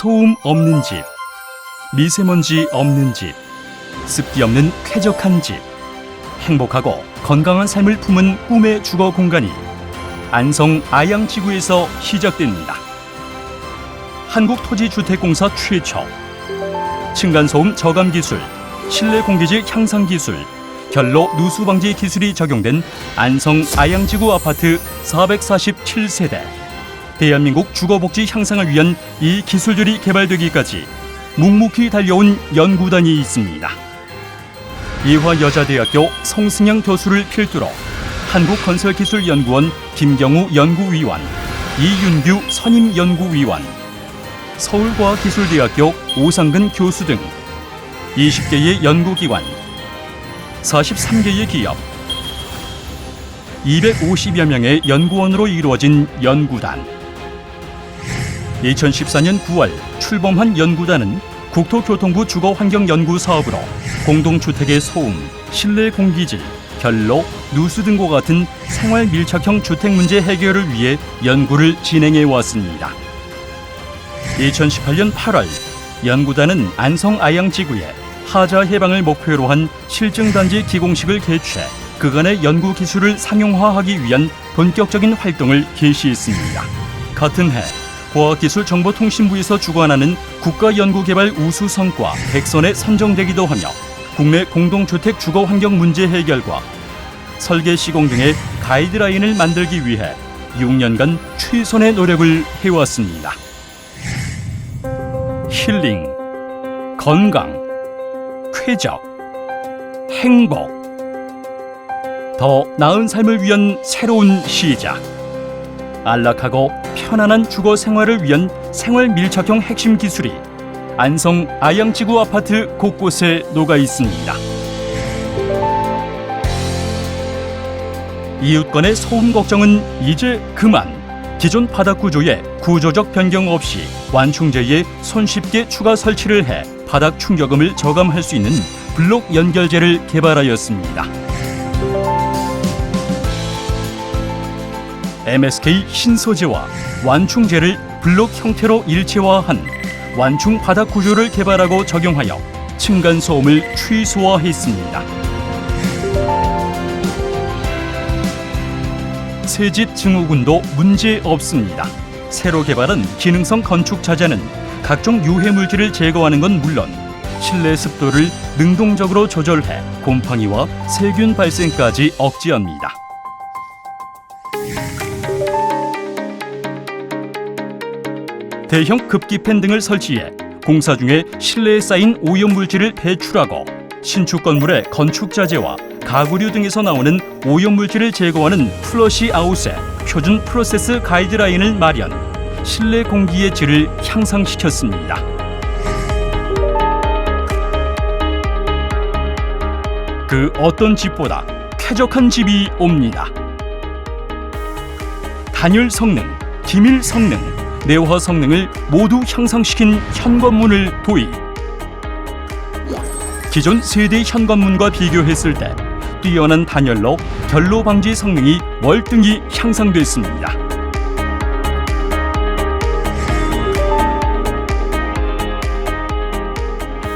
소음 없는 집, 미세먼지 없는 집, 습기 없는 쾌적한 집, 행복하고 건강한 삶을 품은 꿈의 주거 공간이 안성 아양지구에서 시작됩니다. 한국토지주택공사 최초 층간소음 저감 기술, 실내 공기질 향상 기술, 결로 누수 방지 기술이 적용된 안성 아양지구 아파트 447세대. 대한민국 주거복지 향상을 위한 이 기술들이 개발되기까지 묵묵히 달려온 연구단이 있습니다. 이화여자대학교 송승영 교수를 필두로 한국건설기술연구원 김경우 연구위원, 이윤규 선임연구위원, 서울과학기술대학교 오상근 교수 등 20개의 연구기관, 43개의 기업, 250여 명의 연구원으로 이루어진 연구단. 2014년 9월 출범한 연구단은 국토교통부 주거환경연구 사업으로 공동주택의 소음, 실내 공기질, 결로, 누수 등과 같은 생활 밀착형 주택 문제 해결을 위해 연구를 진행해 왔습니다. 2018년 8월 연구단은 안성 아양지구에 하자 해방을 목표로 한 실증단지 기공식을 개최 그간의 연구 기술을 상용화하기 위한 본격적인 활동을 개시했습니다. 같은 해 과학기술정보통신부에서 주관하는 국가연구개발 우수성과 100선에 선정되기도 하며 국내 공동주택 주거환경 문제 해결과 설계 시공 등의 가이드라인을 만들기 위해 6년간 최선의 노력을 해왔습니다. 힐링, 건강, 쾌적, 행복, 더 나은 삶을 위한 새로운 시작. 안락하고 편안한 주거 생활을 위한 생활 밀착형 핵심 기술이 안성 아양지구 아파트 곳곳에 녹아 있습니다. 이웃 간의 소음 걱정은 이제 그만. 기존 바닥 구조에 구조적 변경 없이 완충제에 손쉽게 추가 설치를 해 바닥 충격음을 저감할 수 있는 블록 연결재를 개발하였습니다. MSK 신소재와 완충재를 블록 형태로 일체화한 완충 바닥 구조를 개발하고 적용하여 층간 소음을 최소화했습니다. 새집 증후군도 문제 없습니다. 새로 개발한 기능성 건축 자재는 각종 유해 물질을 제거하는 건 물론 실내 습도를 능동적으로 조절해 곰팡이와 세균 발생까지 억제합니다. 대형 급기팬 등을 설치해 공사 중에 실내에 쌓인 오염물질을 배출하고 신축 건물의 건축 자재와 가구류 등에서 나오는 오염물질을 제거하는 플러시 아웃의 표준 프로세스 가이드라인을 마련, 실내 공기의 질을 향상시켰습니다. 그 어떤 집보다 쾌적한 집이 옵니다. 단열 성능, 기밀 성능, 내화 성능을 모두 향상시킨 현관문을 도입. 기존 세대 현관문과 비교했을 때 뛰어난 단열로 결로 방지 성능이 월등히 향상됐습니다.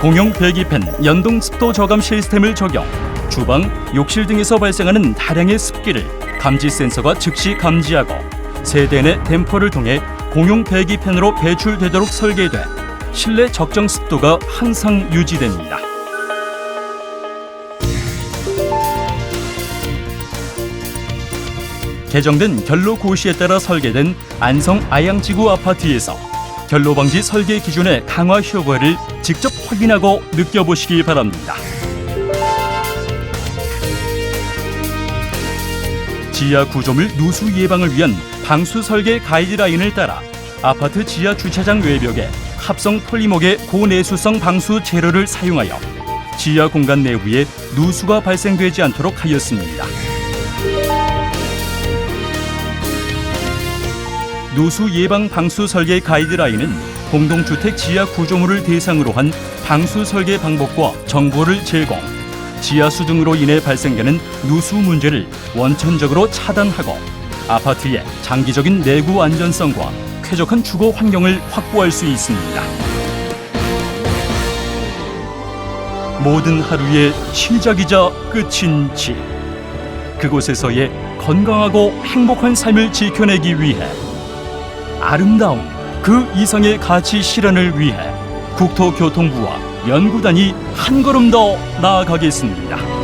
공용 배기팬 연동 습도 저감 시스템을 적용, 주방, 욕실 등에서 발생하는 다량의 습기를 감지 센서가 즉시 감지하고 세대 내 댐퍼를 통해 공용 배기팬으로 배출되도록 설계돼 실내 적정 습도가 항상 유지됩니다. 개정된 결로 고시에 따라 설계된 안성 아양지구 아파트에서 결로 방지 설계 기준의 강화 효과를 직접 확인하고 느껴보시기 바랍니다. 지하 구조물 누수 예방을 위한 방수 설계 가이드라인을 따라 아파트 지하 주차장 외벽에 합성 폴리목의 고내수성 방수 재료를 사용하여 지하 공간 내부에 누수가 발생되지 않도록 하였습니다. 누수 예방 방수 설계 가이드라인은 공동주택 지하 구조물을 대상으로 한 방수 설계 방법과 정보를 제공, 지하수 등으로 인해 발생되는 누수 문제를 원천적으로 차단하고 아파트의 장기적인 내구 안전성과 쾌적한 주거 환경을 확보할 수 있습니다. 모든 하루의 시작이자 끝인 집. 그곳에서의 건강하고 행복한 삶을 지켜내기 위해 아름다운 그 이상의 가치 실현을 위해 국토교통부와 연구단이 한 걸음 더 나아가겠습니다.